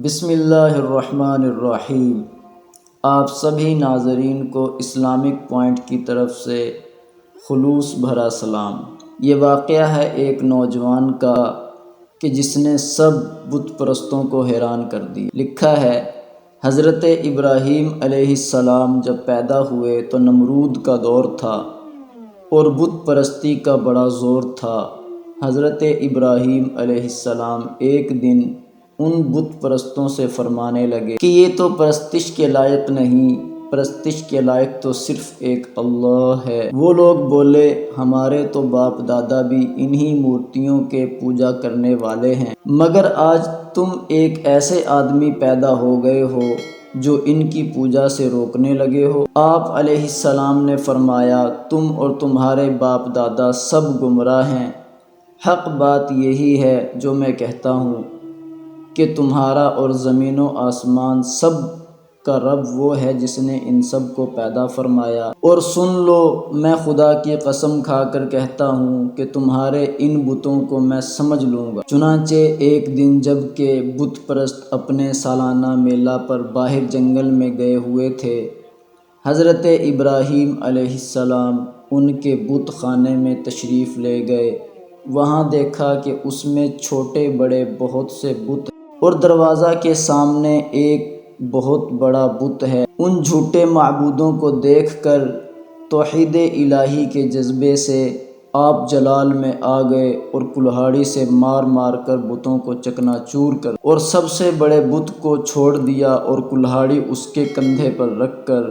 بسم اللہ الرحمن الرحیم۔ آپ سبھی ناظرین کو اسلامک پوائنٹ کی طرف سے خلوص بھرا سلام۔ یہ واقعہ ہے ایک نوجوان کا کہ جس نے سب بت پرستوں کو حیران کر دی۔ لکھا ہے، حضرت ابراہیم علیہ السلام جب پیدا ہوئے تو نمرود کا دور تھا اور بت پرستی کا بڑا زور تھا۔ حضرت ابراہیم علیہ السلام ایک دن ان بت پرستوں سے فرمانے لگے کہ یہ تو پرستش کے لائق نہیں، پرستش کے لائق تو صرف ایک اللہ ہے۔ وہ لوگ بولے، ہمارے تو باپ دادا بھی انہی مورتیوں کے پوجا کرنے والے ہیں، مگر آج تم ایک ایسے آدمی پیدا ہو گئے ہو جو ان کی پوجا سے روکنے لگے ہو۔ آپ علیہ السلام نے فرمایا، تم اور تمہارے باپ دادا سب گمراہ ہیں۔ حق بات یہی ہے جو میں کہتا ہوں کہ تمہارا اور زمین و آسمان سب کا رب وہ ہے جس نے ان سب کو پیدا فرمایا۔ اور سن لو، میں خدا کی قسم کھا کر کہتا ہوں کہ تمہارے ان بتوں کو میں سمجھ لوں گا۔ چنانچہ ایک دن جب کہ بت پرست اپنے سالانہ میلہ پر باہر جنگل میں گئے ہوئے تھے، حضرت ابراہیم علیہ السلام ان کے بت خانے میں تشریف لے گئے۔ وہاں دیکھا کہ اس میں چھوٹے بڑے بہت سے بت اور دروازہ کے سامنے ایک بہت بڑا بت ہے۔ ان جھوٹے معبودوں کو دیکھ کر توحید الہی کے جذبے سے آپ جلال میں آ گئے اور کلہاڑی سے مار مار کر بتوں کو چکنا چور کر اور سب سے بڑے بت کو چھوڑ دیا اور کلہاڑی اس کے کندھے پر رکھ کر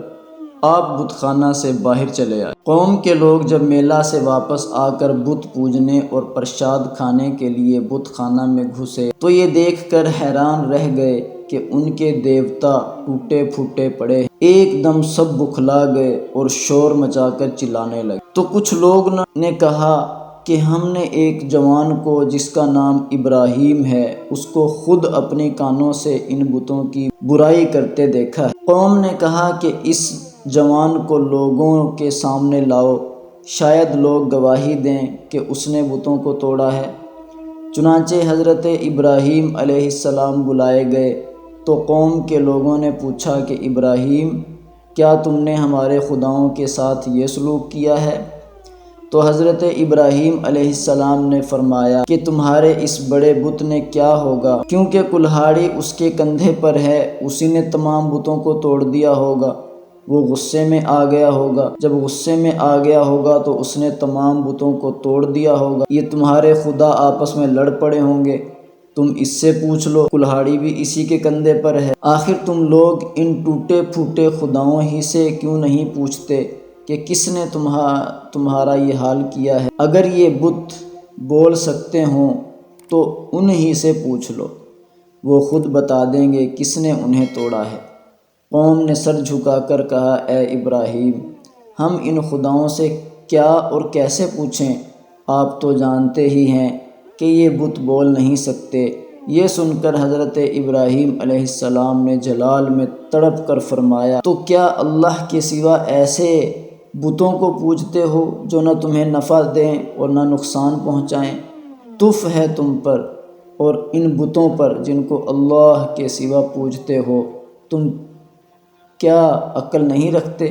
آپ بت خانہ سے باہر چلے آئے۔ قوم کے لوگ جب میلہ سے واپس آ کر بت پوجنے اور پرشاد کھانے کے لیے بت خانہ میں گھسے تو یہ دیکھ کر حیران رہ گئے کہ ان کے دیوتا ٹوٹے پھوٹے پڑے ہیں۔ ایک دم سب بکھلا گئے اور شور مچا کر چلانے لگے۔ تو کچھ لوگ نے کہا کہ ہم نے ایک جوان کو جس کا نام ابراہیم ہے، اس کو خود اپنے کانوں سے ان بتوں کی برائی کرتے دیکھا ہے۔ قوم نے کہا کہ اس جوان کو لوگوں کے سامنے لاؤ، شاید لوگ گواہی دیں کہ اس نے بتوں کو توڑا ہے۔ چنانچہ حضرت ابراہیم علیہ السلام بلائے گئے تو قوم کے لوگوں نے پوچھا کہ ابراہیم، کیا تم نے ہمارے خداؤں کے ساتھ یہ سلوک کیا ہے؟ تو حضرت ابراہیم علیہ السلام نے فرمایا کہ تمہارے اس بڑے بت نے کیا ہوگا، کیونکہ کلہاڑی اس کے کندھے پر ہے، اسی نے تمام بتوں کو توڑ دیا ہوگا۔ وہ غصے میں آ گیا ہوگا، جب غصے میں آ گیا ہوگا تو اس نے تمام بتوں کو توڑ دیا ہوگا۔ یہ تمہارے خدا آپس میں لڑ پڑے ہوں گے، تم اس سے پوچھ لو، کلہاڑی بھی اسی کے کندھے پر ہے۔ آخر تم لوگ ان ٹوٹے پھوٹے خداؤں ہی سے کیوں نہیں پوچھتے کہ کس نے تمہارا یہ حال کیا ہے؟ اگر یہ بت بول سکتے ہوں تو انہی سے پوچھ لو، وہ خود بتا دیں گے کس نے انہیں توڑا ہے۔ قوم نے سر جھکا کر کہا، اے ابراہیم، ہم ان خداؤں سے کیا اور کیسے پوچھیں؟ آپ تو جانتے ہی ہیں کہ یہ بت بول نہیں سکتے۔ یہ سن کر حضرت ابراہیم علیہ السلام نے جلال میں تڑپ کر فرمایا، تو کیا اللہ کے سوا ایسے بتوں کو پوجتے ہو جو نہ تمہیں نفع دیں اور نہ نقصان پہنچائیں؟ تف ہے تم پر اور ان بتوں پر جن کو اللہ کے سوا پوجتے ہو، تم کیا عقل نہیں رکھتے؟